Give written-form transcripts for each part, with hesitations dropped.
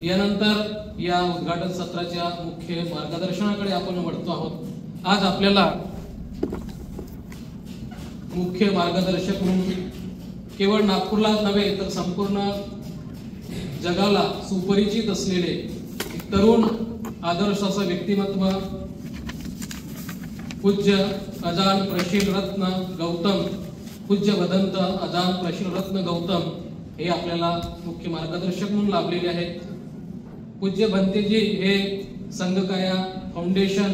यानंतर या उद्घाटन सत्राच्या मुख्य मार्गदर्शनाकडे आपण वळतो आहोत। आज आपल्याला मुख्य मार्गदर्शक म्हणून केवळ नागपूरला नव्हे तर संपूर्ण जगाला सुपरिचित असलेले एक तरुण आदर्श असं व्यक्तिमत्व पूज्य अजान प्रशील रत्न गौतम, पूज्य वदंत अजान प्रशील रत्न गौतम हे आपल्याला मुख्य मार्गदर्शक म्हणून लाभलेले आहेत। पूज्य भंतेजी हे संघकाया फाउंडेशन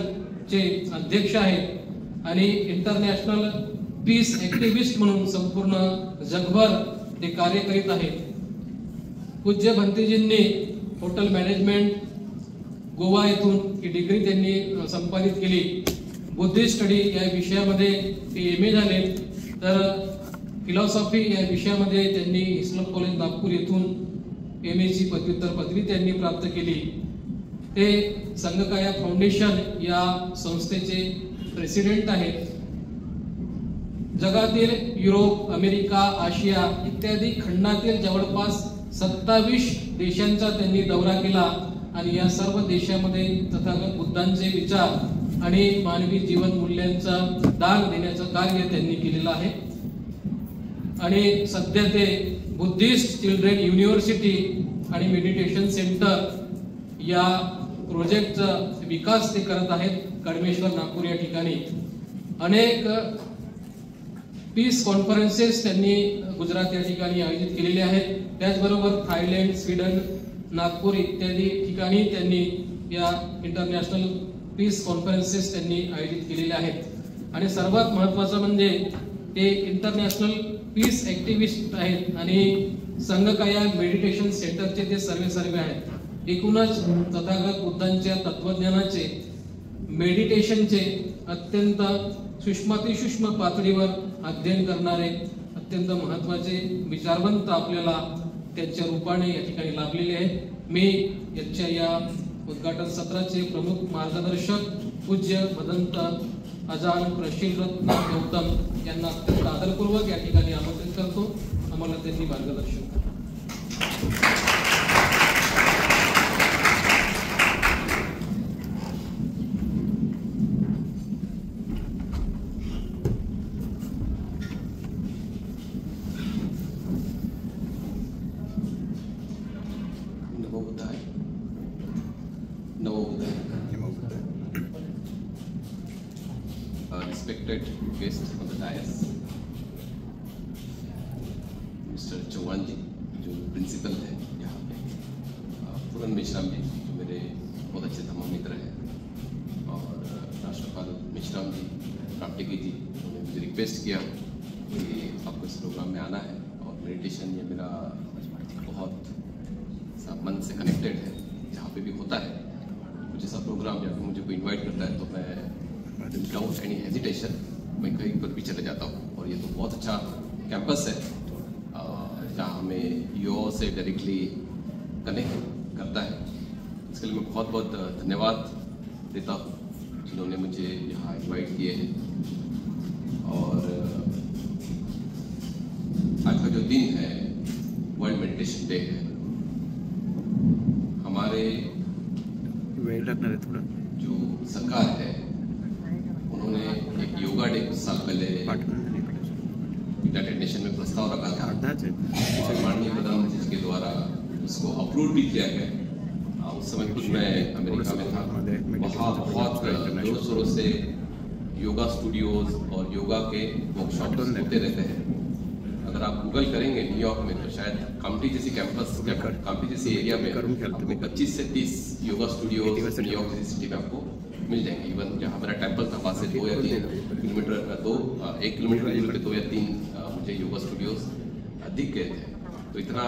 चे अध्यक्ष आहेत आणि इंटरनॅशनल पीस ऍक्टिव्हिस्ट म्हणून संपूर्ण जगभर ते कार्य करीत आहेत। पूज्य भंतेजींनी हॉटेल मॅनेजमेंट गोवा येथून ही डिग्री त्यांनी संपादित केली। बुद्धिस्ट स्टडी या विषयामध्ये ते एमए झाले, तर फिलॉसॉफी या विषयामध्ये त्यांनी इस्लाम कॉलेज नागपूर येथून एमए ची पदव्युत्तर पदवी त्यांनी प्राप्त केली। ते संघकाया फाउंडेशन या संस्थेचे प्रेसिडेंट आहेत। जगातील युरोप, अमेरिका, आशिया इत्यादी खंडातील जवळपास 27 देशांचा त्यांनी दौरा केला आणि या सर्व देशामध्ये तथागत बुद्धांचे विचार आणि मानवी जीवन मूल्यांचं दान देण्याचं कार्य त्यांनी केलेलं आहे। आणि सध्या ते बुद्धिस्ट चिल्ड्रन युनिव्हर्सिटी आणि मेडिटेशन सेंटर या प्रोजेक्टचा विकास ते करत आहेत। कडमेश्वर नागपूर या ठिकाणी अनेक पीस कॉन्फरन्सेस त्यांनी गुजरात या ठिकाणी आयोजित केलेले आहेत। त्याचबरोबर थायलंड, स्वीडन, नागपूर इत्यादी ठिकाणी त्यांनी या इंटरनॅशनल पीस कॉन्फरन्सेस त्यांनी आयोजित केलेले आहेत। आणि सर्वात महत्त्वाचं म्हणजे ते इंटरनॅशनल पीस ऍक्टिव्हिस्ट आहेत आणि संघकाया मेडिटेशन सेंटरचे ते सर्वे आहेत। एकूणच तथागत बुद्धांच्या तत्वज्ञानाचे मेडिटेशनचे अत्यंत सूक्ष्मातिसूक्ष्म पातळीवर अध्ययन करणारे अत्यंत महत्त्वाचे विचारवंत आपल्याला त्यांच्या रूपाने या ठिकाणी लाभलेले आहेत। मी याच्या या उद्घाटन सत्राचे प्रमुख मार्गदर्शक पूज्य वदंत अजान प्रशील रत्न गौतम यांना अत्यंत आदरपूर्वक या ठिकाणी आमंत्रित करतो। आम्हाला त्यांनी मार्गदर्शन respected guests on the dais, Mr. Chauhan जी जो प्रिंसिपल है यहाँ पे, पूरन मेश्राम जी जो मेरे बहुत अच्छे तमाम मित्र हैं, और राष्ट्रपाल मेश्राम जी, कामटेकी जी, उन्होंने मुझे रिक्वेस्ट किया कि आपको इस प्रोग्राम में आना है। और मेडिटेशन ये मेरा बहुत मन से कनेक्टेड है, जहाँ पे भी होता है कुछ ऐसा प्रोग्राम जहाँ पे मुझे कोई इन्वाइट करता है तो मैं विदाउट एनी हेजिटेशन मैं कहीं पर भी चले जाता हूँ। और ये तो बहुत अच्छा कैंपस है जहाँ हमें युवाओं से डायरेक्टली कनेक्ट करता है। इसके लिए मैं बहुत बहुत धन्यवाद देता हूँ जिन्होंने मुझे यहाँ इनवाइट किए हैं। और आज का जो दिन है वर्ल्ड मेडिटेशन डे है। हमारे जो सरकार है उन्होंने एक योगा डे कुछ साल पहले यूनाइटेड नेशन में प्रस्ताव रखा था और माननीय प्रधानमंत्री जी के द्वारा उसको अप्रूव भी किया गया। उस समय कुछ मैं अमेरिका में था, वहाँ बहुत जोर शोरों से योगा स्टूडियोज और योगा के वर्कशॉप होते रहते हैं। अगर आप गूगल करेंगे न्यूयॉर्क में तो शायद काम्टी जैसी कैंपस, काम्टी जैसी एरिया में आपको 25 से 30 योगा स्टूडियोज न्यूयॉर्क जैसी सिटी में आपको मिल जाएंगे। इवन जहाँ मेरा टेम्पल था वहाँ से 2 या 3 किलोमीटर 1 किलोमीटर दूर पे 2 या 3 मुझे योगा स्टूडियोज दिख गए थे। तो इतना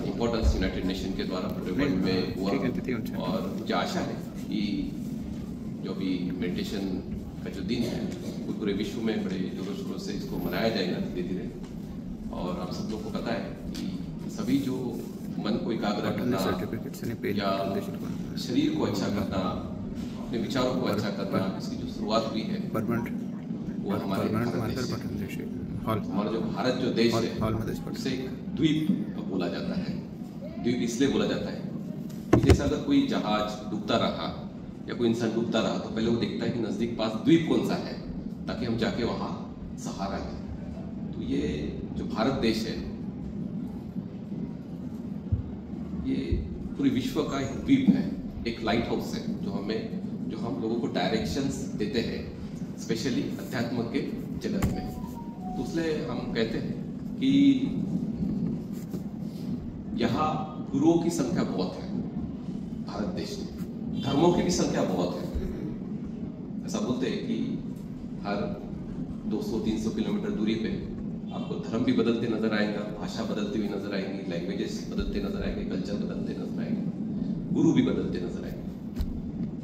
इम्पोर्टेंस यूनाइटेड नेशन के द्वारा पूरे वर्ल्ड में हुआ। और मुझे आशा है कि जो भी मेडिटेशन का जो दिन है वो पूरे विश्व में बड़े जोरों शोरों से इसको मनाया जाएगा धीरे धीरे। और आप सब लोग को पता है कि सभी जो मन को एकाग्र करना या शरीर को अच्छा करना, अपने विचारों को अच्छा करना, इसकी जो शुरुआत हुई है वो हमारा जो भारत जो देश है उसे एक द्वीप बोला जाता है। द्वीप इसलिए बोला जाता है अगर कोई जहाज डूबता रहा या कोई इंसान डूबता रहा तो पहले वो देखता है कि नजदीक पास द्वीप कौन सा है, ताकि हम जाके वहां सहारा लें। तो ये जो भारत देश है, ये पूरे विश्व का एक द्वीप है, एक लाइट हाउस है, जो हम लोगों को डायरेक्शंस देते हैं, स्पेशली अध्यात्म के जगत में। तो इसलिए हम कहते हैं कि यहाँ गुरुओं की संख्या बहुत है भारत देश में, धर्मों की भी संख्या बहुत है। ऐसा बोलते हैं कि हर 200-300 किलोमीटर दूरी पे आपको धर्म भी बदलते नजर आएगा, भाषा बदलती हुई नजर आएंगी, लैंग्वेजेस बदलते नजर आएंगे, कल्चर बदलते नजर आएंगे, गुरु भी बदलते नजर आएंगे।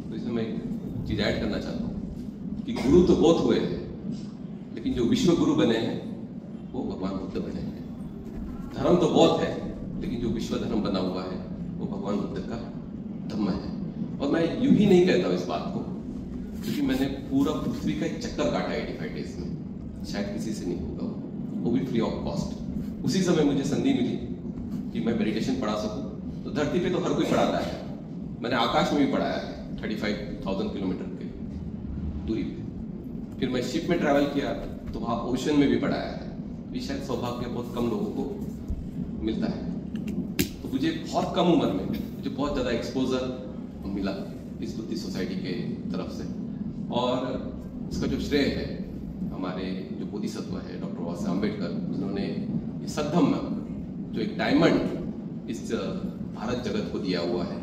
तो इसमें मैं एक चीज ऐड करना चाहता हूँ कि गुरु तो बहुत हुए हैं, लेकिन जो विश्व गुरु बने हैं वो भगवान बुद्ध बने हैं। धर्म तो बहुत है, लेकिन जो विश्व धर्म बना हुआ है वो भगवान बुद्ध का धम्म है। और मैं यूं ही नहीं कहता हूं इस बात को, क्योंकि मैंने पूरा पृथ्वी का एक चक्कर काटा 85 डेज में, शायद किसी से नहीं होगा वो भी फ्री ऑफ कॉस्ट। उसी समय मुझे संधि मिली कि मैं मेडिटेशन पढ़ा सकूं। तो धरती पे तो हर कोई पढ़ाता है, मैंने आकाश में भी पढ़ाया है 35,000 किलोमीटर के दूरी पे। फिर मैं शिप में ट्रैवल किया तो वहां ओशन में भी पढ़ाया है। ये शायद सौभाग्य बहुत कम लोगों को मिलता है। तो मुझे बहुत कम उम्र में मुझे बहुत ज़्यादा एक्सपोजर मिला इस बुद्धिस्ट सोसाइटी के तरफ से, और इसका जो श्रेय है हमारे जो बोधिसत्व है डॉक्टर बाबा साहेब अम्बेडकर, उन्होंने ये सद्धम्म जो एक डायमंड इस भारत जगत को दिया हुआ है।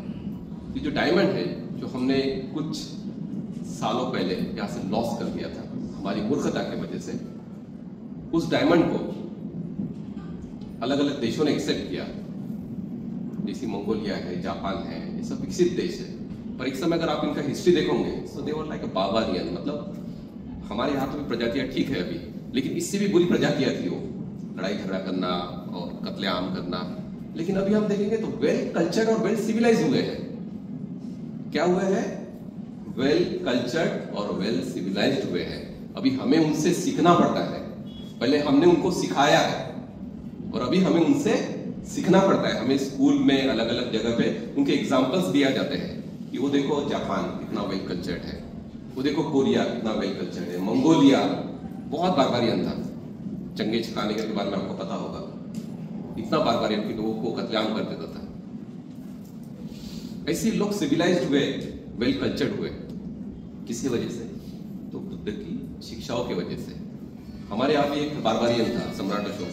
ये जो डायमंड है जो हमने कुछ सालों पहले यहाँ से लॉस कर दिया था हमारी मूर्खता की वजह से, उस डायमंड को अलग अलग देशों ने एक्सेप्ट किया, जैसे मंगोलिया है, जापान है, ये सब विकसित देश है। पर एक समय अगर आप इनका हिस्ट्री देखोगे सो दे वर लाइक अ बार्बारियन, मतलब हमारे यहाँ तो भी प्रजातियां ठीक है अभी, लेकिन इससे भी बुरी प्रजातियां थी वो, लड़ाई झगड़ा करना और कत्लेआम करना। लेकिन अभी हम देखेंगे तो वेल कल्चर्ड और वेल सिविलाइज हुए हैं। क्या हुए हैं? वेल कल्चर्ड और वेल सिविलाइज्ड हुए हैं। अभी हमें उनसे सीखना पड़ता है, पहले हमने उनको सिखाया है और अभी हमें उनसे सीखना पड़ता है। हमें स्कूल में अलग अलग जगह पे उनके एग्जाम्पल्स दिया जाते हैं कि वो देखो जापान कितना वेल कल्चर्ड है, वो देखो कोरिया कितना वेल कल्चर्ड है, मंगोलिया बहुत बारबारियन था, चंगेज खान के बारे में आपको पता होगा, इतना बारबारियन कि लोगों को कत्लेआम कर देता था। ऐसे लोग सिविलाइज्ड हुए, वेल कल्चर्ड हुए, किसी वजह से? तो बुद्ध की शिक्षाओं की वजह से। हमारे यहाँ भी एक बारबारियन था सम्राट अशोक,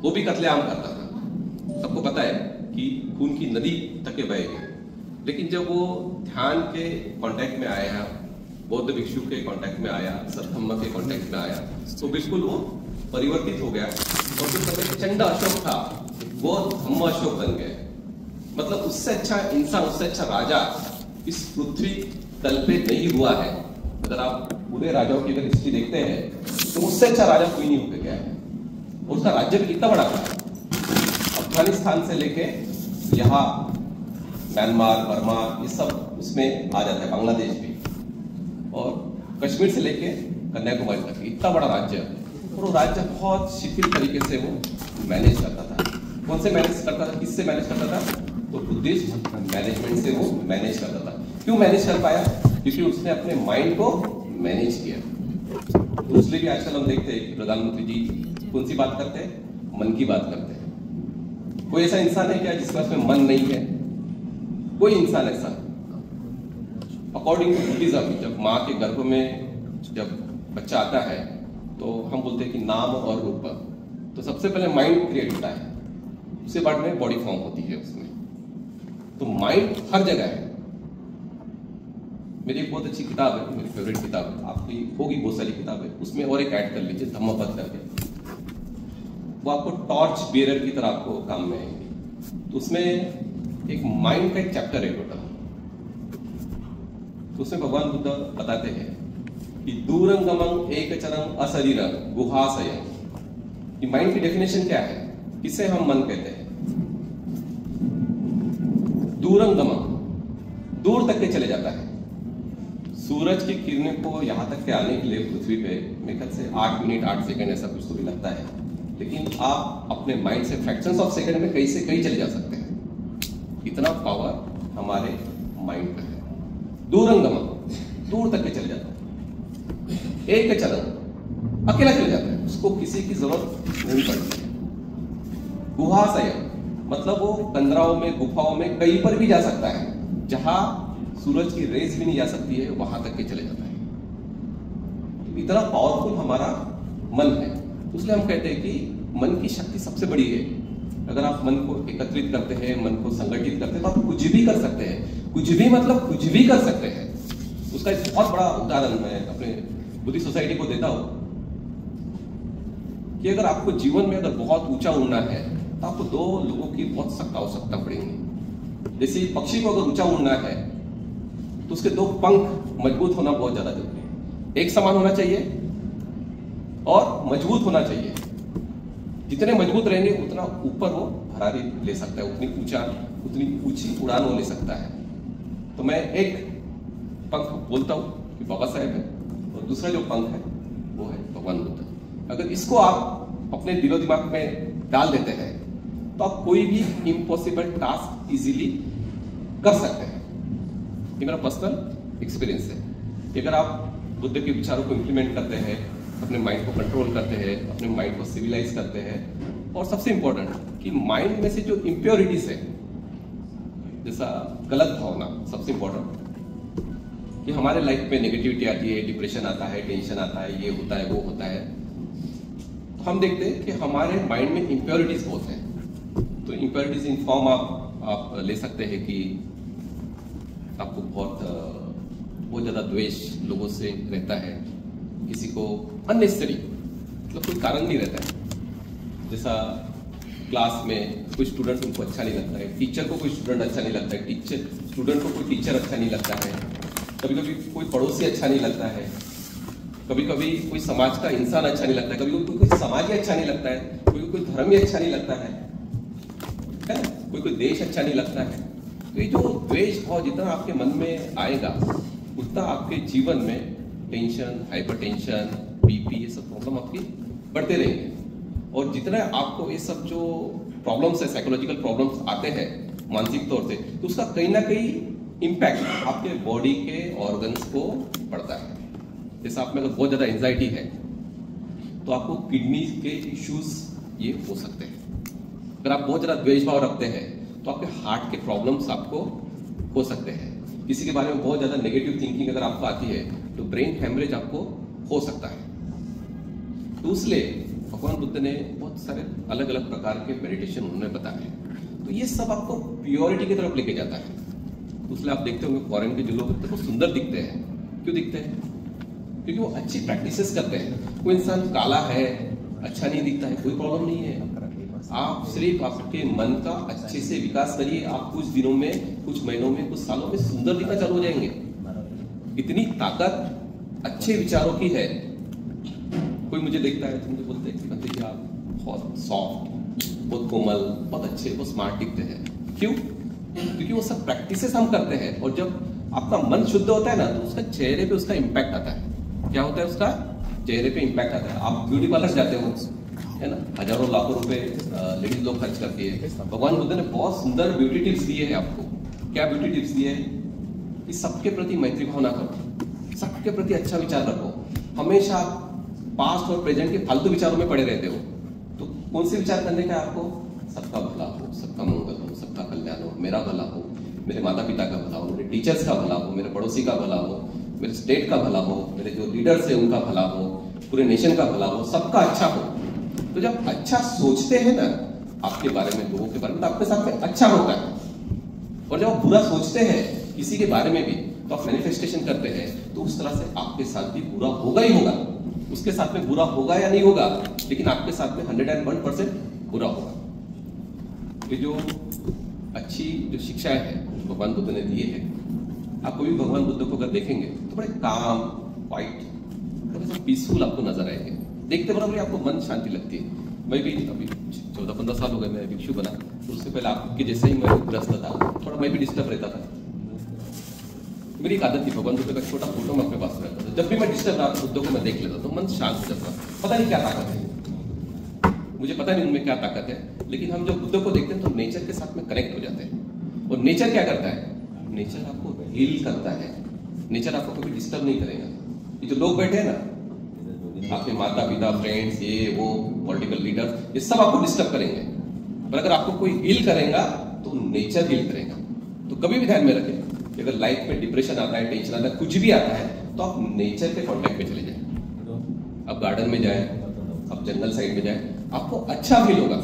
वो भी कत्लेआम करता था। सबको पता है कि खून की नदी तक बह गई, लेकिन जब वो ध्यान के कांटेक्ट में आया, बौद्ध भिक्षु के कांटेक्ट में आया, सद्धम्म के कांटेक्ट में आया, तो बिल्कुल वो परिवर्तित हो गया। और जो पहले चंड अशोक था वो धम्म अशोक बन गए। मतलब उससे अच्छा इंसान, उससे अच्छा राजा इस पृथ्वी तल पे नहीं हुआ है। अगर आप पूरे राजाओं की अगर हिस्ट्री देखते हैं तो उससे अच्छा राजा कोई नहीं होकर गया है। और उसका राज्य भी कितना बड़ा था, अफगानिस्तान से लेके यहाँ म्यांमार, बर्मा, ये सब उसमें आ जाता है, बांग्लादेश भी, और कश्मीर से लेके कन्याकुमारी तक, इतना बड़ा राज्य। और वो राज्य बहुत शिथिल तरीके से वो मैनेज करता था। कौन से मैनेज करता था, किससे मैनेज करता था? तो बुद्धिस्ट मैनेजमेंट से वो मैनेज करता था। क्यों मैनेज कर पाया? क्योंकि उसने अपने माइंड को मैनेज किया। तो इसलिए भी आजकल हम देखते हैं कि प्रधानमंत्री जी कौन सी बात करते हैं? मन की बात करते हैं। कोई ऐसा इंसान है क्या जिसके पास में मन नहीं है? कोई इंसान ऐसा? अकॉर्डिंग टू बुद्धिज्म, जब माँ के गर्भ में जब बच्चा आता है तो हम बोलते हैं कि नाम और रूप, तो सबसे पहले माइंड क्रिएट होता है, उसके बाद में बॉडी फॉर्म होती है उसमें। तो माइंड हर जगह है। मेरी एक बहुत अच्छी किताब है, मेरी फेवरेट किताब है, आपकी होगी बहुत सारी किताबें, उसमें और एक ऐड कर लीजिए धम्मपद करके, वो आपको टॉर्च बेरर की तरह आपको काम में आएंगे। तो उसमें एक माइंड का एक चैप्टर है टोटल। तो उसमें भगवान बुद्ध बताते हैं कि दूरंगमं एकचरं अशरीरं गुहाशयं। ये माइंड की डेफिनेशन क्या है? किसे हम मन कहते हैं? दूरंगमं, दूर तक के चले जाता है। सूरज की किरणें को यहां तक के आने के लिए पृथ्वी पे मेरे ख्याल से 8 मिनट 8 सेकंड ऐसा कुछ तो भी लगता है, लेकिन आप अपने माइंड से फ्रैक्शंस ऑफ सेकंड में कहीं से कहीं चले जा सकते हैं। इतना पावर हमारे माइंड का है। दूरंगम, दूर तक के चले जाता है, एक चलन अकेला चले जाता है, उसको किसी की जरूरत नहीं पड़ती। गुहाशय मतलब वो कंदराओं में, गुफाओं में कहीं पर भी जा सकता है, जहां सूरज की रेस भी नहीं जा सकती है, वहां तक के चले जाता है। इतना पावरफुल हमारा मन है, इसलिए हम कहते हैं कि मन की शक्ति सबसे बड़ी है। अगर आप मन को एकत्रित करते हैं, मन को संगठित करते हैं, तो आप कुछ भी कर सकते हैं। कुछ भी मतलब कुछ भी कर सकते हैं। उसका एक बहुत बड़ा उदाहरण मैं अपने बुद्धिस्ट सोसाइटी को देता हूं कि अगर आपको जीवन में अगर बहुत ऊंचा उड़ना है तो आपको दो लोगों की बहुत सख्त आवश्यकता पड़ेगी। जैसे पक्षी को अगर ऊंचा उड़ना है तो उसके दो पंख मजबूत होना बहुत ज्यादा जरूरी है। एक समान होना चाहिए और मजबूत होना चाहिए। जितने मजबूत रहेंगे उतना ऊपर वो भरारी ले सकता है, उतनी ऊंची उड़ान वो ले सकता है। तो मैं एक पंख बोलता हूं कि बाबा साहेब है, और दूसरा जो पंख है वो है भगवान बुद्ध। अगर इसको आप अपने दिलो दिमाग में डाल देते हैं तो आप कोई भी इम्पॉसिबल टास्क इजीली कर सकते हैं। ये मेरा पर्सनल एक्सपीरियंस है। अगर आप बुद्ध के विचारों को इंप्लीमेंट करते हैं, अपने माइंड को कंट्रोल करते हैं, अपने माइंड को सिविलाइज करते हैं, और सबसे इंपॉर्टेंट कि माइंड में से जो इम्प्योरिटीज है, जैसा गलत भावना, सबसे इंपॉर्टेंट कि हमारे लाइफ में नेगेटिविटी आती है, डिप्रेशन आता है, टेंशन आता है, ये होता है, वो होता है, तो हम देखते हैं कि हमारे माइंड में इम्प्योरिटीज बहुत है। तो इम्प्योरिटीज इन फॉर्म आप ले सकते हैं कि आपको बहुत ज्यादा द्वेष लोगों से रहता है, किसी को अननेसेसरी मतलब कोई कारण नहीं रहता है। जैसा क्लास में कोई स्टूडेंट उनको अच्छा नहीं लगता है, टीचर को कोई स्टूडेंट अच्छा नहीं लगता है, स्टूडेंट को कोई टीचर अच्छा नहीं लगता है, कभी कभी कोई पड़ोसी अच्छा नहीं लगता है, कभी कभी कोई समाज का इंसान अच्छा नहीं लगता है, कभी कोई समाज ही अच्छा नहीं लगता है, कोई धर्म ही अच्छा नहीं लगता है ना, कोई देश अच्छा नहीं लगता है। तो ये जो द्वेष भाव जितना आपके मन में आएगा उतना आपके जीवन में टेंशन, हाइपरटेंशन, बीपी, ये सब प्रॉब्लम आपकी बढ़ते रहेंगे। और जितना आपको ये सब जो प्रॉब्लम्स है, साइकोलॉजिकल प्रॉब्लम्स आते हैं मानसिक तौर से, तो उसका कहीं ना कहीं इम्पैक्ट आपके बॉडी के ऑर्गन्स को पड़ता है। जैसे आप में अगर बहुत ज्यादा एंजाइटी है तो आपको किडनी के इश्यूज ये हो सकते हैं। अगर आप बहुत ज्यादा द्वेष भाव रखते हैं तो आपके हार्ट के प्रॉब्लम्स आपको हो सकते हैं। किसी के बारे में बहुत ज्यादा नेगेटिव थिंकिंग अगर आपको आती है तो ब्रेन हैमरेज आपको हो सकता है। तो इसलिए भगवान बुद्ध ने बहुत सारे अलग अलग प्रकार के मेडिटेशन उन्होंने बताए, तो ये सब आपको प्योरिटी की तरफ लेके जाता है। तो इसलिए आप देखते होंगे फॉरेन के जो लोग होते हैं वो सुंदर दिखते हैं। क्यों दिखते हैं? क्योंकि वो अच्छी प्रैक्टिसेस करते हैं। कोई इंसान काला है, अच्छा नहीं दिखता है, कोई प्रॉब्लम नहीं है। आप सिर्फ आपके मन का अच्छे से विकास करिए, आप कुछ दिनों में, कुछ महीनों में, कुछ सालों में सुंदर दिखना चालू हो जाएंगे। इतनी ताकत अच्छे विचारों की है। कोई मुझे देखता है तो मुझे बोलते हैं कि आप बहुत सॉफ्ट, बहुत कोमल, बहुत अच्छे, बहुत स्मार्ट दिखते हैं। क्यों? क्योंकि वो सब प्रैक्टिसेस हम करते हैं, और जब आपका मन शुद्ध होता है ना तो उसका चेहरे पे उसका इम्पैक्ट आता है। क्या होता है? उसका चेहरे पे इम्पैक्ट आता है। आप ब्यूटी पार्लर जाते हो, है ना, हजारों लाखों रुपए लेडीज लोग खर्च करती है। भगवान बुद्ध ने बहुत सुंदर ब्यूटी टिप्स दिए हैं आपको। क्या ब्यूटी टिप्स दिए हैं? कि सबके प्रति मैत्री भावना करो, सबके प्रति अच्छा विचार रखो। हमेशा पास्ट और प्रेजेंट के फालतू विचारों में पड़े रहते हो, तो कौन से विचार करने का आपको? सबका भला हो, सबका मंगल हो, सबका कल्याण हो, मेरा भला हो, मेरे माता पिता का भला हो, मेरे टीचर्स का भला हो, मेरे पड़ोसी का भला हो, मेरे स्टेट का भला हो, मेरे जो लीडर्स है उनका भला हो, पूरे नेशन का भला हो, सबका अच्छा हो। तो जब अच्छा सोचते हैं ना आपके बारे में, लोगों के बारे में, तो आपके साथ में अच्छा होता है। और जब आप बुरा सोचते हैं किसी के बारे में भी तो आप मैनिफेस्टेशन करते हैं, तो उस तरह से आपके साथ भी बुरा होगा ही होगा। उसके साथ में बुरा होगा या नहीं होगा, लेकिन आपके साथ में 101% बुरा होगा। ये जो अच्छी जो शिक्षाएं हैं भगवान बुद्ध ने दिए हैं, आप कोई भी भगवान बुद्ध को अगर देखेंगे तो बड़े काम, वाइट, बड़े पीसफुल आपको नजर आएंगे। देखते बराबर आपको मन शांति लगती है। मैं भी अभी 14-15 साल हो गए मैं भिक्षु बना, तो उससे पहले आपके जैसे ही मैं ग्रस्त था, थोड़ा मैं भी डिस्टर्ब रहता था। मेरी एक आदत थी, भगवान बुद्ध का छोटा फोटो मैं अपने पास रहता था। जब भी मैं डिस्टर्ब रहा बुद्ध को मैं देख लेता तो मन शांत हो जाता। पता नहीं क्या ताकत है, मुझे पता नहीं उनमें क्या ताकत है, लेकिन हम जब बुद्ध को देखते हैं तो नेचर के साथ में कनेक्ट हो जाते हैं। और नेचर क्या करता है? नेचर आपको हील करता है, नेचर आपको कभी डिस्टर्ब नहीं करेगा। ये जो लोग बैठे हैं ना, आपके माता पिता, फ्रेंड्स, ये वो पॉलिटिकल लीडर, ये सब आपको डिस्टर्ब करेंगे, पर अगर आपको कोई हील करेगा तो नेचर हील करेगा। तो कभी भी ध्यान में रखें कि अगर लाइफ में डिप्रेशन आता है, टेंशन आता है, कुछ भी आता है, तो आप नेचर के कांटेक्ट में चले जाएं। आप गार्डन में जाएं, आप जंगल साइड में जाएं, आपको अच्छा फील होगा।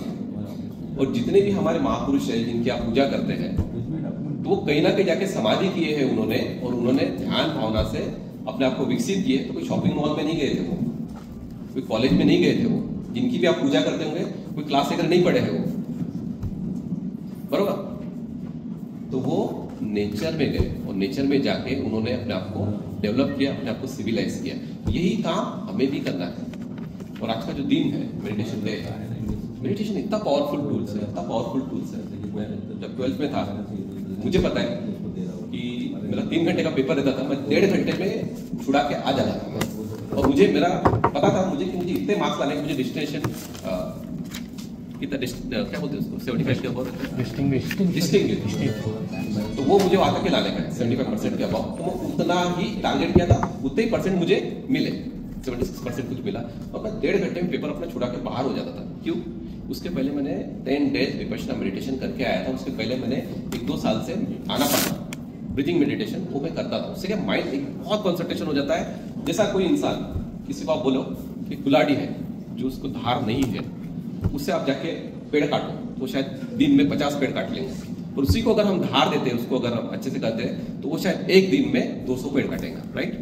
और जितने भी हमारे महापुरुष हैं जिनकी आप पूजा करते हैं, तो वो कहीं ना कहीं जाके समाधि किए हैं उन्होंने, और उन्होंने ध्यान भावना से अपने आप को विकसित किए। तो कोई शॉपिंग मॉल में नहीं गए थे वो, कोई कॉलेज में नहीं गए थे वो, जिनकी भी आप पूजा करते होंगे कोई क्लास वगैरह नहीं पढ़े हैं वो, बरोबर। तो वो नेचर में गए और नेचर में जाके उन्होंने अपने आप को डेवलप किया, अपने आप को सिविलाइज किया। यही काम हमें भी करना है। और आज का जो दिन है मेडिटेशन डे, मेडिटेशन इतना पावरफुल टूल्स है, इतना पावरफुल टूल्स है। जब 12th में था, मुझे पता है कि मेरा 3 घंटे का पेपर रहता था, मैं 1.5 घंटे में छुड़ा के आ जाता था। और मुझे मेरा पता था मुझे कि मुझे इतने मार्क्स लाने, मुझे डिस्टिंक्शन कितना क्या बोलते हैं उसको, 75 के अबाउट डिस्टिंग्विश, तो वो मुझे आकर के लाने का है 75% के अबाउट। तो मैं उतना ही टारगेट किया था, उतने ही परसेंट मुझे मिले, 76% कुछ मिला। और मैं 1.5 घंटे में पेपर अपना छुड़ा के बाहर हो जाता था। क्यों? उसके पहले मैंने 10 डेज विपश्यना मेडिटेशन करके आया था। उसके पहले मैंने 1-2 साल से आनापाना ब्रीथिंग मेडिटेशन वो मैं करता था। उससे क्या माइंड एक बहुत कंसंट्रेशन हो जाता है। जैसा कोई इंसान, किसी को आप बोलो कि कुल्हाड़ी है जो उसको धार नहीं है, उससे आप जाके पेड़ काटो तो शायद दिन में 50 पेड़ काट लेंगे। और उसी को अगर हम धार देते हैं, उसको अगर हम अच्छे से करते हैं, तो वो शायद एक दिन में 200 पेड़ काटेगा, राइट।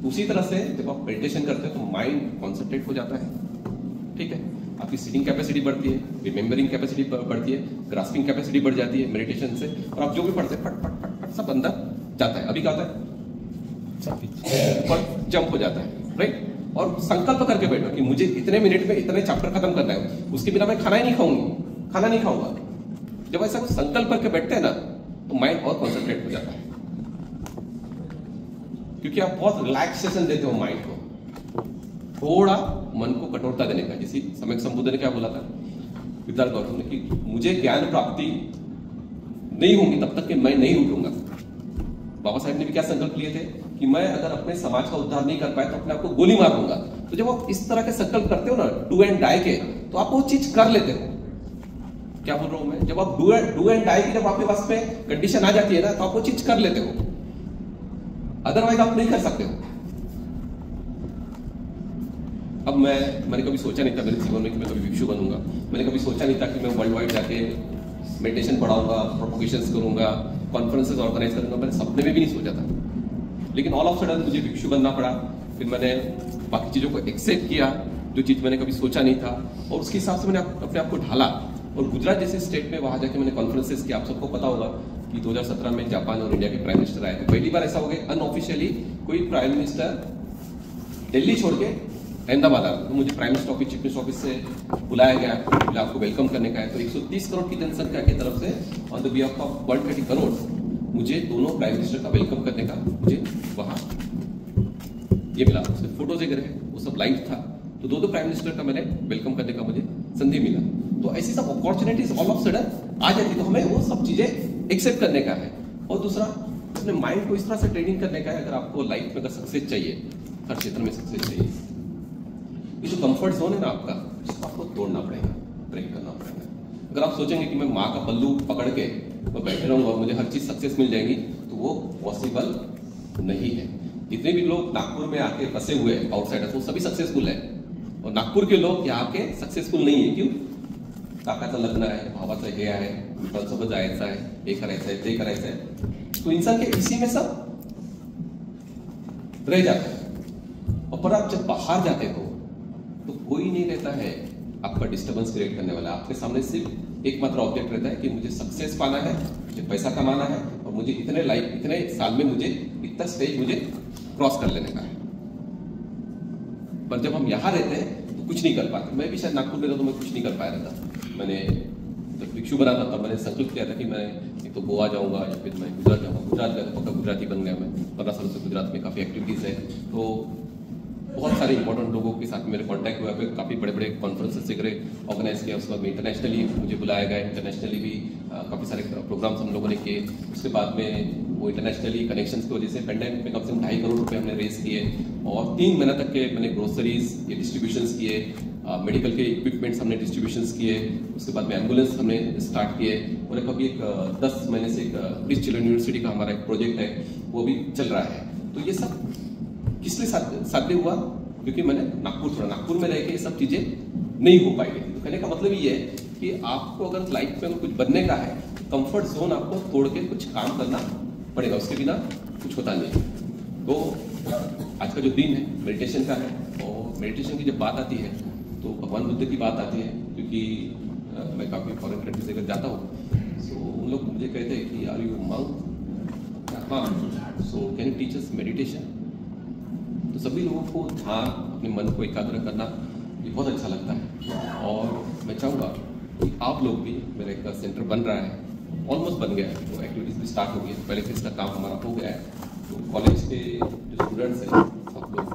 उसी तरह से जब आप मेडिटेशन करते हैं तो माइंड कॉन्सेंट्रेट हो जाता है, ठीक है। आपकी सीटिंग कैपेसिटी बढ़ती है, रिमेम्बरिंग कैपेसिटी बढ़ती है, ग्रास्पिंग कैपेसिटी बढ़ जाती है मेडिटेशन से। और आप जो भी पढ़ते हैं फट फट फट फट सब अंदर जाता है। अभी क्या होता है, ऊपर जंप हो जाता है, राइट। और संकल्प करके बैठो कि मुझे इतने मिनट में इतने चैप्टर खत्म करना है, उसके बिना मैं खाना ही नहीं खाऊंगी, खाना नहीं खाऊंगा। जब ऐसा कुछ संकल्प करके बैठते हैं ना, तो माइंड और कॉन्सेंट्रेट हो जाता है, क्योंकि आप बहुत रिलैक्सेशन देते हो माइंड को, थोड़ा मन को कठोरता देने का। जैसे सम्यक संबुद्ध ने क्या बोला था, सिद्धार्थ गौतम ने, कि मुझे ज्ञान प्राप्ति नहीं होगी तब तक कि मैं नहीं उठूंगा। बाबा साहब ने भी क्या संकल्प लिए थे कि मैं अगर अपने समाज का उद्धार नहीं कर पाए तो अपने आप को गोली मार दूंगा। तो जब आप इस तरह के संकल्प करते हो ना, डू एंड डाई के, तो आप वो चीज कर लेते हो। क्या बोल रहा हूं मैं, जब आप डू एंड डाई की जब आपके पास में कंडीशन आ जाती है ना, तो आप वो चीज कर लेते हो, अदरवाइज आप नहीं कर सकते हो। अब मैंने कभी सोचा नहीं था मेरे जीवन में कि मैं कभी भिक्षु बनूंगा। मैंने कभी सोचा नहीं था कि मैं वर्ल्ड वाइड जाके मेडिटेशन पढ़ाऊंगा, प्रोपोगेशंस करूंगा, कॉन्फ्रेंसेस ऑर्गेनाइज करूंगा। मैंने सपने में भी नहीं सोचा था, लेकिन ऑल ऑफ सडन मुझे भिक्षु बनना पड़ा। फिर मैंने बाकी चीज़ों को एक्सेप्ट किया, जो चीज़ मैंने कभी सोचा नहीं था, और उसके हिसाब से मैंने अपने आप को ढाला। और गुजरात जैसे स्टेट में वहां जाके मैंने कॉन्फ्रेंसेस किया। आप सबको पता होगा कि 2017 में जापान और इंडिया के प्राइम मिनिस्टर आए थे। पहली बार ऐसा हो गया अनऑफिशियली कोई प्राइम मिनिस्टर दिल्ली छोड़ के अहमदाबाद आ गया। तो मुझे prime minister office, chief minister office से बुलाया गया, बोले आपको वेलकम करने का है। तो 130 करोड़ की जनसंख्या की तरफ से on the behalf of 130 crore मुझे दोनों प्राइम मिनिस्टर का वेलकम करने का मुझे वहां ये मिला। उसमें फोटोज वगैरह है, वो सब लाइव था। तो दो प्राइम मिनिस्टर का मैंने वेलकम करने का मुझे संधि मिला। तो ऐसी सब अपॉर्चुनिटीज ऑल ऑफ सडन आ जाती, तो हमें वो सब चीजें एक्सेप्ट करने का है। और दूसरा, अपने माइंड को इस तरह से ट्रेनिंग करने का है, अगर आपको लाइफ में अगर सक्सेस चाहिए, हर क्षेत्र में सक्सेस चाहिए, ये जो कंफर्ट जोन है ना आपका, इसको आपको तोड़ना पड़ेगा, ब्रेक करना पड़ेगा। अगर आप सोचेंगे कि मैं माँ का पल्लू पकड़ के मैं बैठे रहूंगा और मुझे हर चीज सक्सेस मिल जाएगी, तो वो पॉसिबल नहीं है। जितने भी लोग नागपुर में आके फंसे हुए हैं आउटसाइडर्स, वो सभी सक्सेसफुल है। और नागपुर के लोग यहाँ के सक्सेसफुल नहीं है। क्यों? काकाचं लग्न आहे, भावाचं हे आहे, मित्रांसोबत जायचं आहे, हे करायचं आहे, ते करायचं आहे। तो इंसान के इसी में सब रह जाता है। और पर आप जब बाहर जाते हो तो कोई नहीं रहता है आपका डिस्टर्बेंस क्रिएट करने वाला। आपके सामने सिर्फ एकमात्र ऑब्जेक्ट रहता है कि मुझे सक्सेस पाना है, मुझे पैसा कमाना है, और मुझे इतने साल में मुझे इतना स्टेज मुझे क्रॉस कर लेने का है। पर जब हम यहाँ रहते हैं तो कुछ नहीं कर पाते। मैं भी शायद नागपुर में रहता तो मैं कुछ नहीं कर पाया रहता। मैंने जब भिक्षु बना था तब मैंने संकल्प किया था कि मैं एक तो गोवा जाऊंगा या फिर मैं गुजरात जाऊंगा। गुजरात गया तो पक्का गुजराती बन गया मैं। 15 सालों से गुजरात में काफ़ी एक्टिविटीज़ है, तो बहुत सारे इंपॉर्टेंट लोगों के साथ मेरे कांटेक्ट हुआ है। काफ़ी बड़े बड़े कॉन्फ्रेंसेस वगैरह ऑर्गेनाइज किया। उसके बाद में इंटरनेशनली मुझे बुलाया गया, इंटरनेशनली भी काफ़ी सारे प्रोग्राम्स हम लोगों ने किए। उसके बाद में वो इंटरनेशनली कनेक्शंस की वजह से पेंडेमिक में कम से कम 2.5 करोड़ रुपए हमने रेस किए और 3 महीने तक के मैंने ग्रोसरीज ये डिस्ट्रीब्यूशंस किए, मेडिकल के इक्विपमेंट्स हमने डिस्ट्रीब्यूशंस किए, उसके बाद में एम्बुलेंस हमने स्टार्ट किए और अभी एक 10 महीने से एक ब्रिज चिल्ड्रन यूनिवर्सिटी का हमारा एक प्रोजेक्ट है वो भी चल रहा है। तो ये सब किस लिए साध्य हुआ? क्योंकि मैंने नागपुर में रह के ये सब चीजें नहीं हो पाएगी। तो कहने का मतलब ये है कि आपको अगर लाइफ में कुछ बनने का है, कंफर्ट जोन आपको तोड़ के कुछ काम करना पड़ेगा, उसके बिना कुछ होता नहीं। तो आज का जो दिन है मेडिटेशन का है और मेडिटेशन की जब बात आती है तो भगवान बुद्ध की बात आती है, क्योंकि मैं काफ़ी फॉरेन कंट्रीज अगर जाता हूँ तो उन लोग मुझे कहते हैं कि आर यू मंक? हाँ, so can you teach us meditation? तो सभी लोगों को ध्यान, अपने मन को एकाग्र करना ये बहुत अच्छा लगता है और मैं चाहूँगा कि आप लोग भी, मेरा एक सेंटर बन रहा है, ऑलमोस्ट बन गया है, तो एक्टिविटीज़ भी स्टार्ट हो गई है, पहले फेज का काम हमारा हो गया है। तो कॉलेज के जो स्टूडेंट्स हैं सब लोग,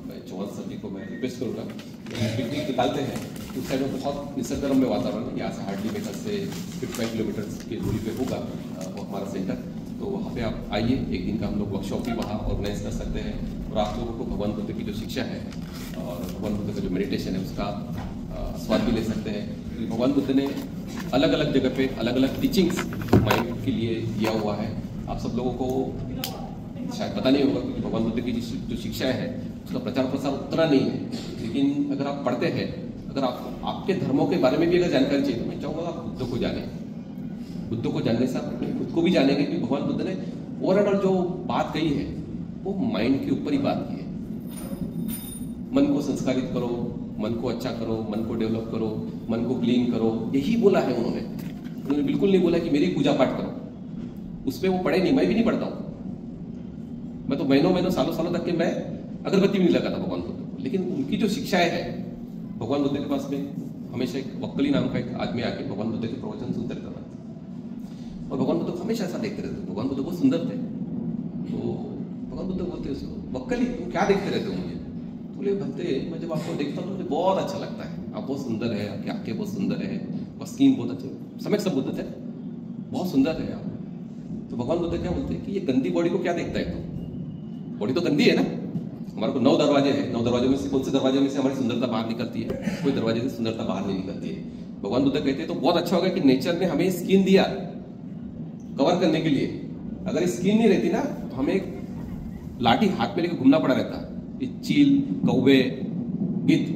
मैं चौहान सर जी को मैं रिक्वेस्ट करूँगा, पिकनिक निकालते हैं उस साइड में बहुत निसर्गरम्य वातावरण है, यहाँ से हार्डली मेरे से 55 किलोमीटर की दूरी पे होगा वो हमारा सेंटर। तो वहाँ पे आप आइए, एक दिन का हम लोग वर्कशॉप भी वहाँ ऑर्गेनाइज कर सकते हैं और आप लोगों को भगवान बुद्ध की जो शिक्षा है और भगवान बुद्ध का जो मेडिटेशन है उसका स्वाद भी ले सकते हैं। तो भगवान बुद्ध ने अलग अलग जगह पे अलग अलग टीचिंग्स माइंड के लिए दिया हुआ है। आप सब लोगों को शायद पता नहीं होगा क्योंकि भगवान बुद्ध की जो शिक्षा है उसका प्रचार प्रसार उतना नहीं है, लेकिन अगर आप पढ़ते हैं, अगर आपके धर्मों के बारे में भी अगर जानकारी चाहिए तो मैं चाहूँगा आप बुद्ध को जाने। बुद्ध को जानने से आप खुद को भी जानेंगे कि भगवान बुद्ध ने ओवरऑल जो बात कही है वो माइंड के ऊपर ही बात की है। मन को संस्कारित करो, मन को अच्छा करो, मन को डेवलप करो, मन को क्लीन करो, यही बोला है उन्होंने बिल्कुल नहीं बोला कि मेरी पूजा पाठ करो। उस पर वो पढ़े नहीं, मैं भी नहीं पढ़ता हूँ। मैं तो महीनों सालों तक के मैं अगरबत्ती भी नहीं लगाता भगवान बुद्ध को, लेकिन उनकी जो शिक्षाएं है, भगवान बुद्ध के पास में हमेशा एक वक्कली नाम का एक आदमी आके भगवान बुद्ध के प्रवचन सुनते रहता था और भगवान बुद्ध को हमेशा ऐसा देखते रहते। भगवान बुद्ध बहुत सुंदर थे, तो भगवान बुद्ध बोलते उसको, वक्कली तुम क्या देखते रहते हो मुझे? बोले भक्ते, मैं जब आपको देखता हूँ तो मुझे बहुत अच्छा लगता है, आप बहुत सुंदर है, आपकी आंखें बहुत सुंदर है, और स्किन बहुत अच्छी, समय सब बुद्ध थे, बहुत सुंदर है आप। तो भगवान बुद्ध क्या बोलते हैं कि ये गंदी बॉडी को क्या देखता है? तो बॉडी तो गंदी है ना, हमारे को 9 दरवाजे हैं, 9 दरवाजों में से कौन से दरवाजे में से हमारी सुंदरता बाहर निकलती है? कोई दरवाजे से सुंदरता बाहर नहीं निकलती है। भगवान बुद्ध कहते हैं तो बहुत अच्छा होगा कि नेचर ने हमें स्किन दिया कवर करने के लिए। अगर स्किन नहीं रहती ना, हमें लाठी हाथ में लेकर घूमना पड़ा रहता, चील, कौवे, गिद्ध,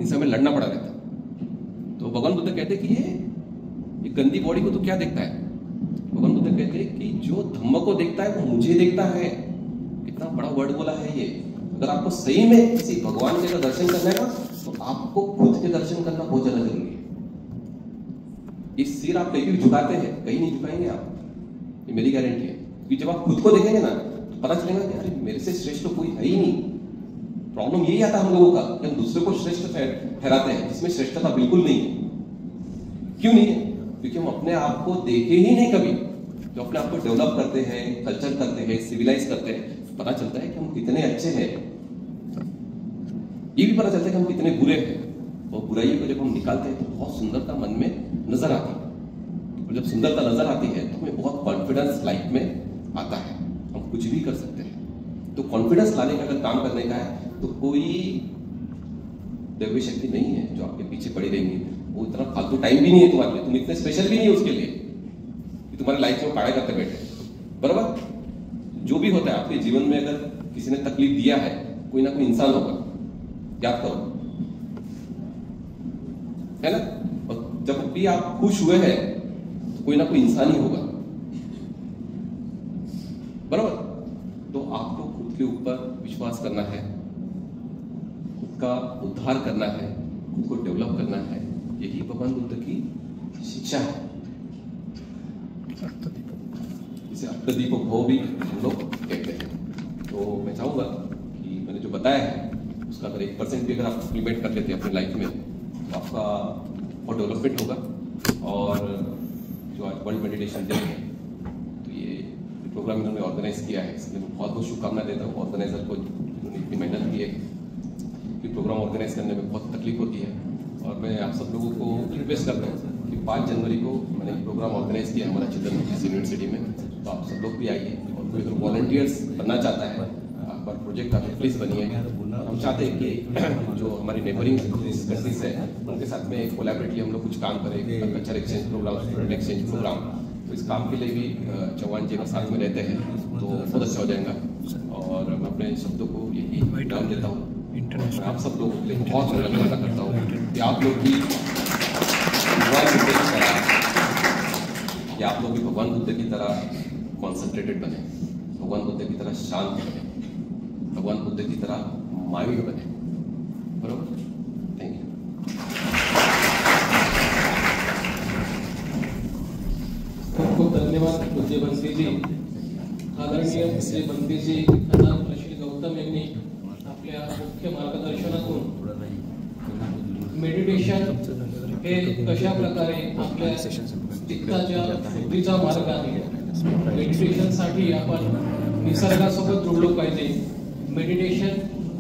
इनसे हमें लड़ना पड़ा रहता। तो भगवान बुद्ध कहते कि ये गंदी बॉडी को तो क्या देखता है? भगवान बुद्ध कहते हैं कि जो धम्म को देखता है वो मुझे देखता है। कितना बड़ा वर्ड बोला है ये। अगर आपको सही में किसी भगवान के दर्शन करना है ना, तो आपको खुद के दर्शन करना बहुत ज्यादा जरूरी है। ये सिर आप कहीं भी झुकाते हैं, कहीं नहीं झुकाएंगे आप, ये मेरी गारंटी है। कि जब आप खुद को देखेंगे ना तो पता चलेगा कि अरे मेरे से श्रेष्ठ तो कोई है ही नहीं। प्रॉब्लम यही आता है हम लोगों का कि हम दूसरे को श्रेष्ठ ठहराते हैं, जिसमें श्रेष्ठता बिल्कुल नहीं है। क्यों नहीं है? क्योंकि हम अपने आप को देखे ही नहीं कभी। जो अपने आप को डेवलप करते हैं, कल्चर करते हैं, सिविलाइज करते हैं, पता चलता है कि हम कितने अच्छे हैं। ये भी पता चलता है कि हम कितने बुरे हैं। और बुराई को जब हम निकालते हैं तो बहुत सुंदरता मन में नजर आती है। और जब सुंदरता नजर आती है तो हमें बहुत कॉन्फिडेंस लाइफ में आता है, हम कुछ भी कर सकते हैं। तो कॉन्फिडेंस लाने का अगर काम करने का है तो कोई दैवीय शक्ति नहीं है जो आपके पीछे पड़ी रहेंगी। वो इतना फालतू टाइम भी नहीं है तुम्हारे लिए, तुम इतने स्पेशल भी नहीं है उसके लिए कि तुम्हारे लाइफ में पाड़ा करते बैठे। बराबर, जो भी होता है आपके जीवन में, अगर किसी ने तकलीफ दिया है, कोई ना कोई इंसान होगा, याद करो, है ना। और जब भी आप खुश हुए हैं तो कोई ना कोई इंसान ही होगा। बराबर, तो आपको खुद के ऊपर विश्वास करना है, खुद का उद्धार करना है, खुद को डेवलप करना है। यही भगवान बुद्ध की शिक्षा है। इसे अष्टदीप भव भी हम लोग कहते हैं। तो मैं चाहूंगा कि मैंने जो बताया है उसका अगर 1% भी अगर आप इम्प्लीमेंट कर लेते हैं अपने लाइफ में तो आपका बहुत डेवलपमेंट होगा। और जो आज वर्ल्ड मेडिटेशन डे है, तो ये प्रोग्राम इन्होंने ऑर्गेनाइज किया है, इसलिए मैं बहुत बहुत शुभकामना देता हूँ ऑर्गेनाइजर को, जिन्होंने इतनी मेहनत की है। कि प्रोग्राम ऑर्गेनाइज करने में बहुत तकलीफ होती है और मैं आप सब लोगों को रिक्वेस्ट करता हूँ कि 5 जनवरी को मैंने एक प्रोग्राम ऑर्गेनाइज किया हमारा चिल्ड्रन यूनिवर्सिटी में, तो आप सब लोग भी आइए। और कोई अगर वॉलंटियर्स बनना चाहता है, पर प्रोजेक्ट आप प्लीज बनिए। हम चाहते हैं कि जो हमारी नेबरिंग कंट्रीज है उनके साथ में कोलैबोरेटली हम लोग कुछ काम करें, culture exchange programme, student exchange programme. तो इस काम के लिए भी चौहान जी अगर साथ में रहते हैं तो बहुत अच्छा हो जाएगा। और मैं अपने शब्दों को यही विराम देता हूँ। मैं आप सब लोगों के लिए बहुत धन्यवाद करता हूँ कि आप लोग भी भगवान बुद्ध की तरह कॉन्सेंट्रेटेड बने, भगवान बुद्ध की तरह शांत बने, भगवान बुद्ध की तरह माइंड बने। बरोबर? Thank you. खूप खूप धन्यवाद पूज्य बंतीजी। आदरणीय पूज्य बंतीजी आता श्री गौतम यांनी आपल्या मुख्य मार्गदर्शनातून मेडिटेशन हे कशा प्रकारे आपल्या चित्ताच्या शुद्धीचा मार्ग आहे। मेडिटेशनसाठी आपण निसर्गासोबत जोडलो पाहिजे। मेडिटेशन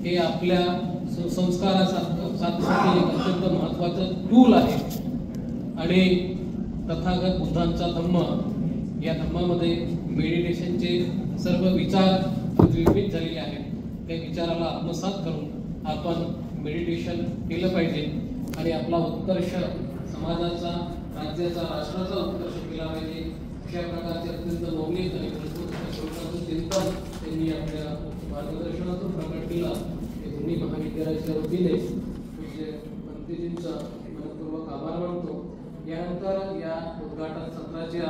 हे आपल्या संस्कारासाठी एक अत्यंत महत्त्वाचं टूल आहे। आणि तथागत बुद्धांचा धम्म, या धम्मामध्ये मेडिटेशनचे सर्व विचार द्विविध झालेले आहेत। त्या विचाराला आत्मसात करून आपण मेडिटेशन केलं पाहिजे आणि आपला उत्कर्ष समाजाचा, राज्याचा, राष्ट्राचा उत्कर्ष केला पाहिजे। अशा प्रकारचे अत्यंत मौलिक आणि मजबूत चिंतन त्यांनी आपल्या मार्गदर्शनातून प्रकट केलं। ते दोन्ही महाविद्यालयाच्या वतीने पूज्य बंतीजींचा मनपूर्वक आभार मानतो। यानंतर या उद्घाटन सत्राच्या